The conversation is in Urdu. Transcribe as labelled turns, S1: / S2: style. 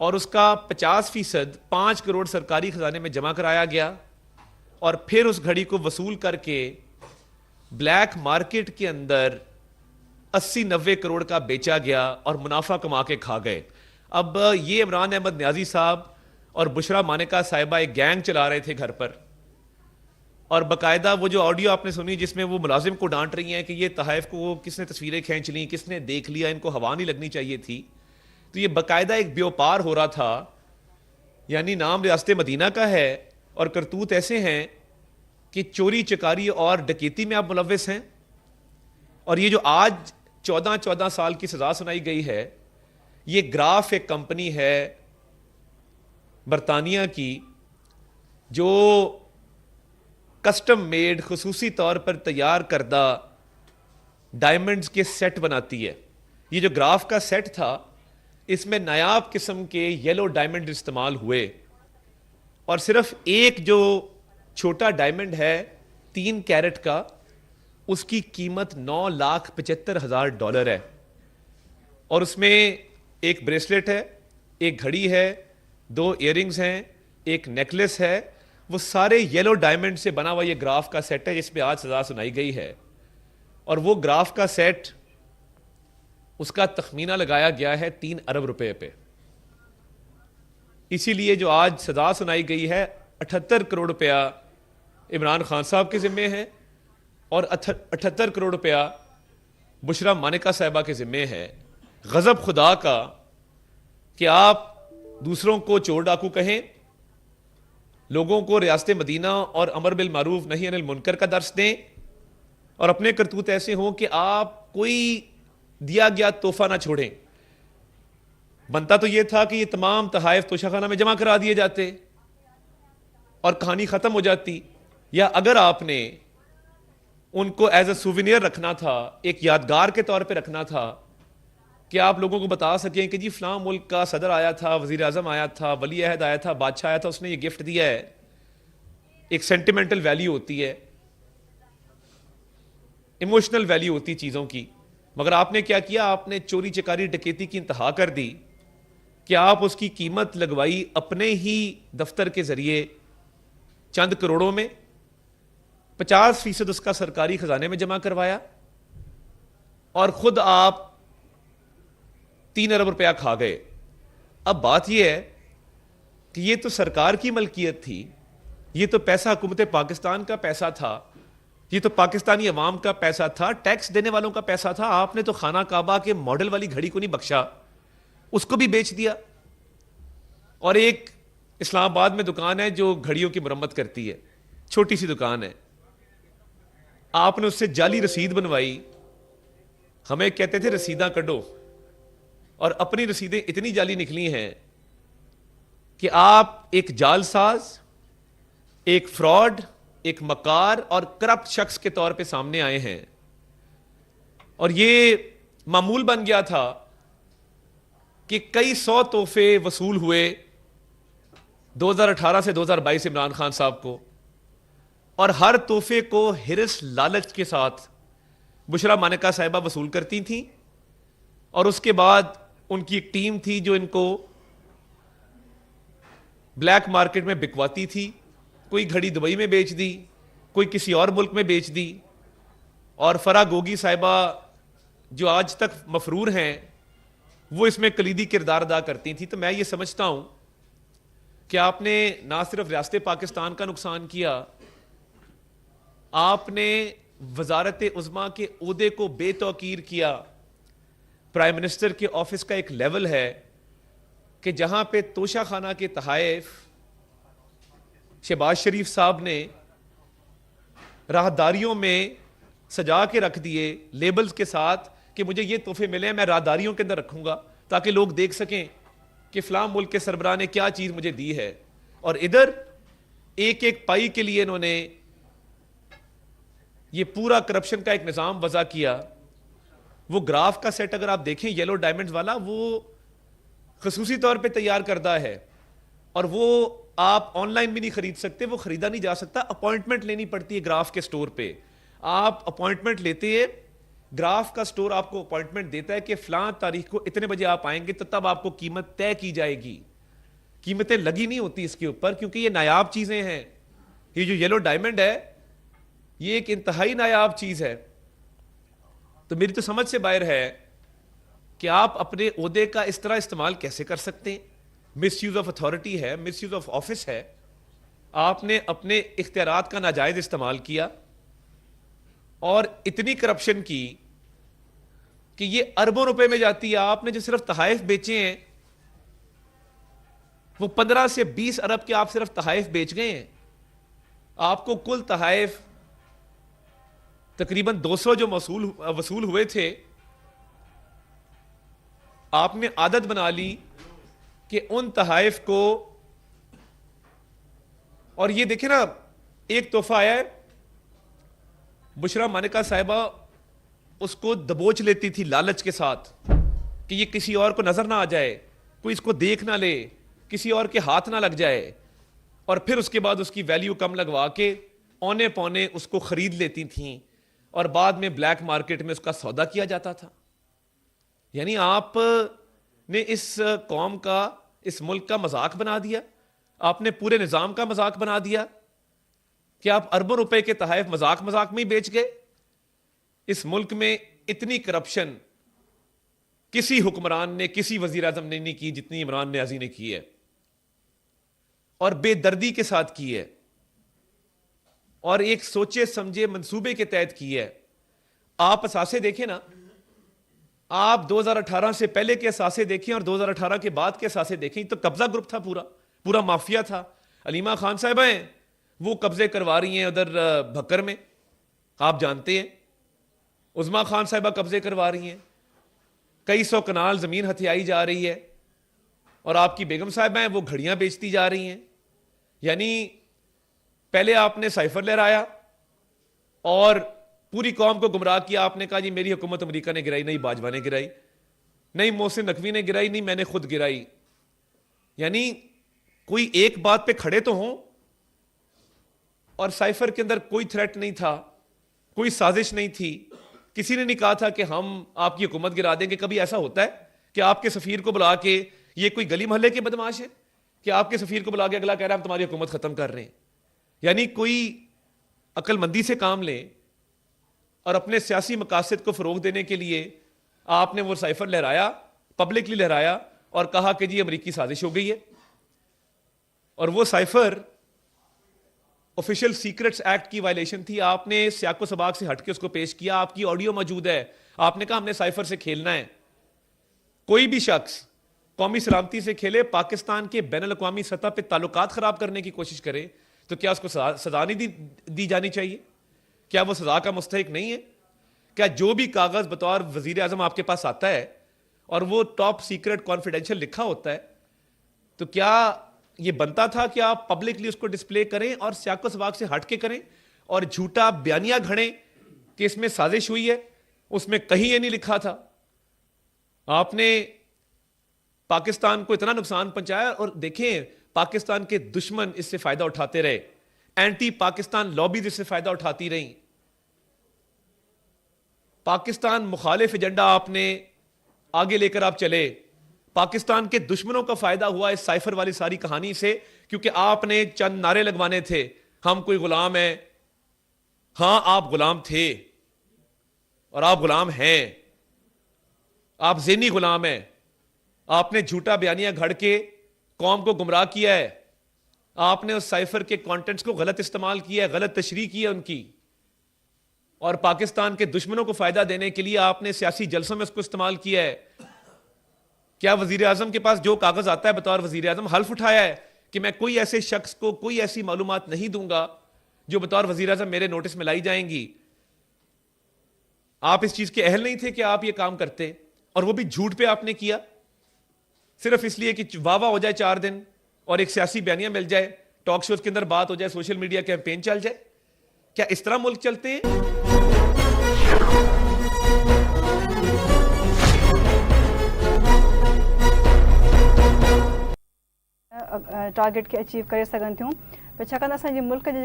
S1: اور اس کا 50% 5 کروڑ سرکاری خزانے میں جمع کرایا گیا اور پھر اس گھڑی کو وصول کر کے بلیک مارکیٹ کے اندر 80-90 کروڑ کا بیچا گیا اور منافع کما کے کھا گئے. اب یہ عمران احمد نیازی صاحب اور بشرا مانکا صاحبہ ایک گینگ چلا رہے تھے گھر پر, اور باقاعدہ وہ جو آڈیو آپ نے سنی جس میں وہ ملازم کو ڈانٹ رہی ہیں کہ یہ تحائف کو کس نے تصویریں کھینچ لیں, کس نے دیکھ لیا, ان کو ہوا نہیں لگنی چاہیے تھی, تو یہ باقاعدہ ایک بیوپار ہو رہا تھا. یعنی نام ریاست مدینہ کا ہے اور کرتوت ایسے ہیں کہ چوری چکاری اور ڈکیتی میں آپ ملوث ہیں. اور یہ جو آج 14 سال کی سزا سنائی گئی ہے, یہ گراف ایک کمپنی ہے برطانیہ کی جو کسٹم میڈ خصوصی طور پر تیار کردہ ڈائمنڈز کے سیٹ بناتی ہے. یہ جو گراف کا سیٹ تھا اس میں نایاب قسم کے یلو ڈائمنڈ استعمال ہوئے, اور صرف ایک جو چھوٹا ڈائمنڈ ہے 3 کیرٹ کا, اس کی قیمت $9,75,000 ہے. اور اس میں ایک بریسلیٹ ہے, ایک گھڑی ہے, 2 ایئرنگز ہیں, ایک نیکلس ہے. وہ سارے یلو ڈائمنڈ سے بنا ہوا یہ گراف کا سیٹ ہے جس پہ آج سزا سنائی گئی ہے. اور وہ گراف کا سیٹ اس کا تخمینہ لگایا گیا ہے 3 ارب روپے پہ. اسی لیے جو آج سزا سنائی گئی ہے 78 کروڑ روپیہ عمران خان صاحب کے ذمے ہے اور 78 کروڑ روپیہ بشرا مانکا صاحبہ کے ذمے ہے. غضب خدا کا کہ آپ دوسروں کو چور ڈاکو کہیں, لوگوں کو ریاست مدینہ اور امر بالمعروف نہی عن المنکر کا درس دیں, اور اپنے کرتوت ایسے ہوں کہ آپ کوئی دیا گیا تحفہ نہ چھوڑیں. بنتا تو یہ تھا کہ یہ تمام تحائف توشہ خانہ میں جمع کرا دیے جاتے اور کہانی ختم ہو جاتی, یا اگر آپ نے ان کو ایز اے سووینئر رکھنا تھا, ایک یادگار کے طور پہ رکھنا تھا کہ آپ لوگوں کو بتا سکیں کہ جی فلاں ملک کا صدر آیا تھا, وزیر اعظم آیا تھا, ولی عہد آیا تھا, بادشاہ آیا تھا, اس نے یہ گفٹ دیا ہے. ایک سینٹیمنٹل ویلیو ہوتی ہے, ایموشنل ویلیو ہوتی چیزوں کی. مگر آپ نے کیا کیا, آپ نے چوری چکاری ڈکیتی کی انتہا کر دی کہ آپ اس کی قیمت لگوائی اپنے ہی دفتر کے ذریعے چند کروڑوں میں, 50% اس کا سرکاری خزانے میں جمع کروایا, اور خود آپ 3 ارب روپیہ کھا گئے. اب بات یہ ہے کہ یہ تو سرکار کی ملکیت تھی, یہ تو پیسہ حکومت پاکستان کا پیسہ تھا, یہ تو پاکستانی عوام کا پیسہ تھا, ٹیکس دینے والوں کا پیسہ تھا. آپ نے تو خانہ کعبہ کے ماڈل والی گھڑی کو نہیں بخشا, اس کو بھی بیچ دیا. اور ایک اسلام آباد میں دکان ہے جو گھڑیوں کی مرمت کرتی ہے, چھوٹی سی دکان ہے, آپ نے اس سے جعلی رسید بنوائی. ہمیں کہتے تھے رسیداں کڈو, اور اپنی رسیدیں اتنی جعلی نکلی ہیں کہ آپ ایک جال ساز, ایک فراڈ, ایک مکار اور کرپٹ شخص کے طور پہ سامنے آئے ہیں. اور یہ معمول بن گیا تھا کہ کئی 100 تحفے وصول ہوئے 2018 سے 2022 عمران خان صاحب کو, اور ہر تحفے کو ہرس لالچ کے ساتھ بشرا مانکا صاحبہ وصول کرتی تھیں, اور اس کے بعد ان کی ایک ٹیم تھی جو ان کو بلیک مارکیٹ میں بکواتی تھی. کوئی گھڑی دبئی میں بیچ دی, کوئی کسی اور ملک میں بیچ دی, اور فرا گوگی صاحبہ جو آج تک مفرور ہیں وہ اس میں کلیدی کردار ادا کرتی تھیں. تو میں یہ سمجھتا ہوں کہ آپ نے نہ صرف ریاست پاکستان کا نقصان کیا, آپ نے وزارت عظمیٰ کے عہدے کو بے توقیر کیا. پرائم منسٹر کے آفس کا ایک لیول ہے کہ جہاں پہ توشہ خانہ کے تحائف شہباز شریف صاحب نے راہداریوں میں سجا کے رکھ دیے لیبلز کے ساتھ کہ مجھے یہ تحفے ملے ہیں, میں راہداریوں کے اندر رکھوں گا تاکہ لوگ دیکھ سکیں کہ فلاں ملک کے سربراہ نے کیا چیز مجھے دی ہے. اور ادھر ایک ایک پائی کے لیے انہوں نے یہ پورا کرپشن کا ایک نظام وضع کیا. وہ گراف کا سیٹ اگر آپ دیکھیں یلو ڈائمنڈ والا, وہ خصوصی طور پہ تیار کردہ ہے, اور وہ آپ آن لائن بھی نہیں خرید سکتے, وہ خریدا نہیں جا سکتا, اپوائنٹمنٹ لینی پڑتی ہے گراف کے سٹور پہ. آپ اپوائنٹمنٹ لیتے ہیں, گراف کا سٹور آپ کو اپوائنٹمنٹ دیتا ہے کہ فلاں تاریخ کو اتنے بجے آپ آئیں گے تو تب آپ کو قیمت طے کی جائے گی. قیمتیں لگی نہیں ہوتی اس کے اوپر، کیونکہ یہ نایاب چیزیں ہیں. یہ جو یلو ڈائمنڈ ہے یہ ایک انتہائی نایاب چیز ہے. تو میری تو سمجھ سے باہر ہے کہ آپ اپنے عہدے کا اس طرح استعمال کیسے کر سکتے ہیں. مس یوز آف اتھارٹی ہے، مس یوز آف آفس ہے. آپ نے اپنے اختیارات کا ناجائز استعمال کیا اور اتنی کرپشن کی کہ یہ اربوں روپے میں جاتی ہے. آپ نے جو صرف تحائف بیچے ہیں وہ 15 سے 20 ارب کے آپ صرف تحائف بیچ گئے ہیں. آپ کو کل تحائف تقریباً 200 جو وصول ہوئے تھے، آپ نے عادت بنا لی کہ ان تحائف کو، اور یہ دیکھیں نا ایک تحفہ آیا ہے، بشرا مانکا صاحبہ اس کو دبوچ لیتی تھی لالچ کے ساتھ کہ یہ کسی اور کو نظر نہ آ جائے، کوئی اس کو دیکھ نہ لے، کسی اور کے ہاتھ نہ لگ جائے، اور پھر اس کے بعد اس کی ویلیو کم لگوا کے اونے پونے اس کو خرید لیتی تھیں اور بعد میں بلیک مارکیٹ میں اس کا سودا کیا جاتا تھا. یعنی آپ نے اس قوم کا، اس ملک کا مذاق بنا دیا. آپ نے پورے نظام کا مذاق بنا دیا کہ آپ اربوں روپے کے تحائف مذاق میں ہی بیچ گئے. اس ملک میں اتنی کرپشن کسی حکمران نے، کسی وزیر اعظم نے نہیں کی جتنی عمران نیازی نے کی ہے، اور بے دردی کے ساتھ کی ہے، اور ایک سوچے سمجھے منصوبے کے تحت کی ہے. آپ اثاثے دیکھیں نا، آپ 2018 سے پہلے کے اثاثے دیکھیں اور 2018 کے بعد کے اثاثے دیکھیں تو قبضہ گروپ تھا، پورا مافیا تھا. علیمہ خان صاحبہ ہیں وہ قبضے کروا رہی ہیں ادھر بھکر میں، آپ جانتے ہیں. عظما خان صاحبہ قبضے کروا رہی ہیں، کئی سو کنال زمین ہتھیائی جا رہی ہے، اور آپ کی بیگم صاحبہ ہیں وہ گھڑیاں بیچتی جا رہی ہیں. یعنی پہلے آپ نے سائفر لہرایا اور پوری قوم کو گمراہ کیا. آپ نے کہا جی میری حکومت امریکہ نے گرائی، نہیں باجوہ نے گرائی، نہیں محسن نقوی نے گرائی، نہیں میں نے خود گرائی. یعنی کوئی ایک بات پہ کھڑے تو ہوں. اور سائفر کے اندر کوئی تھریٹ نہیں تھا، کوئی سازش نہیں تھی، کسی نے نہیں کہا تھا کہ ہم آپ کی حکومت گرا دیں گے. کبھی ایسا ہوتا ہے کہ آپ کے سفیر کو بلا کے، یہ کوئی گلی محلے کے بدماش ہے کہ آپ کے سفیر کو بلا کے اگلا کہہ رہا ہے ہم تمہاری حکومت ختم کر رہے ہیں. یعنی کوئی عقل مندی سے کام لیں. اور اپنے سیاسی مقاصد کو فروغ دینے کے لیے آپ نے وہ سائفر لہرایا، پبلکلی لہرایا، اور کہا کہ جی امریکی سازش ہو گئی ہے. اور وہ سائفر آفیشل سیکرٹس ایکٹ کی وائلیشن تھی. آپ نے سیاق و سباق سے ہٹ کے اس کو پیش کیا. آپ کی آڈیو موجود ہے. آپ نے کہا ہم نے سائفر سے کھیلنا ہے. کوئی بھی شخص قومی سلامتی سے کھیلے، پاکستان کے بین الاقوامی سطح پہ تعلقات خراب کرنے کی کوشش کرے، تو کیا اس کو سزا نہیں دی جانی چاہیے؟ کیا وہ سزا کا مستحق نہیں ہے؟ کیا جو بھی کاغذ بطور وزیر اعظم آپ کے پاس آتا ہے اور وہ ٹاپ سیکرٹ کانفیڈینشیل لکھا ہوتا ہے، تو کیا یہ بنتا تھا کہ آپ پبلکلی اس کو ڈسپلے کریں اور سیاق و سباق سے ہٹ کے کریں اور جھوٹا بیانیہ گھڑیں کہ اس میں سازش ہوئی ہے؟ اس میں کہیں یہ نہیں لکھا تھا. آپ نے پاکستان کو اتنا نقصان پہنچایا، اور دیکھیں پاکستان کے دشمن اس سے فائدہ اٹھاتے رہے، اینٹی پاکستان لابیز اس سے فائدہ اٹھاتی رہیں. پاکستان مخالف ایجنڈا آپ نے آگے لے کر آپ چلے. پاکستان کے دشمنوں کا فائدہ ہوا اس سائفر والی ساری کہانی سے، کیونکہ آپ نے چند نعرے لگوانے تھے، ہم کوئی غلام ہیں. ہاں آپ غلام تھے اور آپ غلام ہیں، آپ ذہنی غلام ہیں. آپ نے جھوٹا بیانیہ گھڑ کے قوم کو گمراہ کیا ہے. آپ نے اس سائفر کے کانٹینٹس کو غلط استعمال کیا ہے، غلط تشریح کی ہے ان کی، اور پاکستان کے دشمنوں کو فائدہ دینے کے لیے آپ نے سیاسی جلسوں میں اس کو استعمال کیا ہے. کیا وزیر اعظم کے پاس جو کاغذ آتا ہے بطور وزیر اعظم حلف اٹھایا ہے کہ میں کوئی ایسے شخص کو کوئی ایسی معلومات نہیں دوں گا جو بطور وزیر اعظم میرے نوٹس میں لائی جائیں گی؟ آپ اس چیز کے اہل نہیں تھے کہ آپ یہ کام کرتے، اور وہ بھی جھوٹ پہ آپ نے کیا، صرف اس لیے کہ واہ واہ ہو جائے 4 دن اور ایک سیاسی بیانیہ مل جائے، ٹاک شوز کے اندر بات ہو جائے، سوشل میڈیا کیمپین چل جائے. کیا اس طرح ملک چلتے ہیں؟
S2: ٹارگیٹ کے اچیو کرے سگن تھوں. پر چھاکان اسان جي ملڪ جي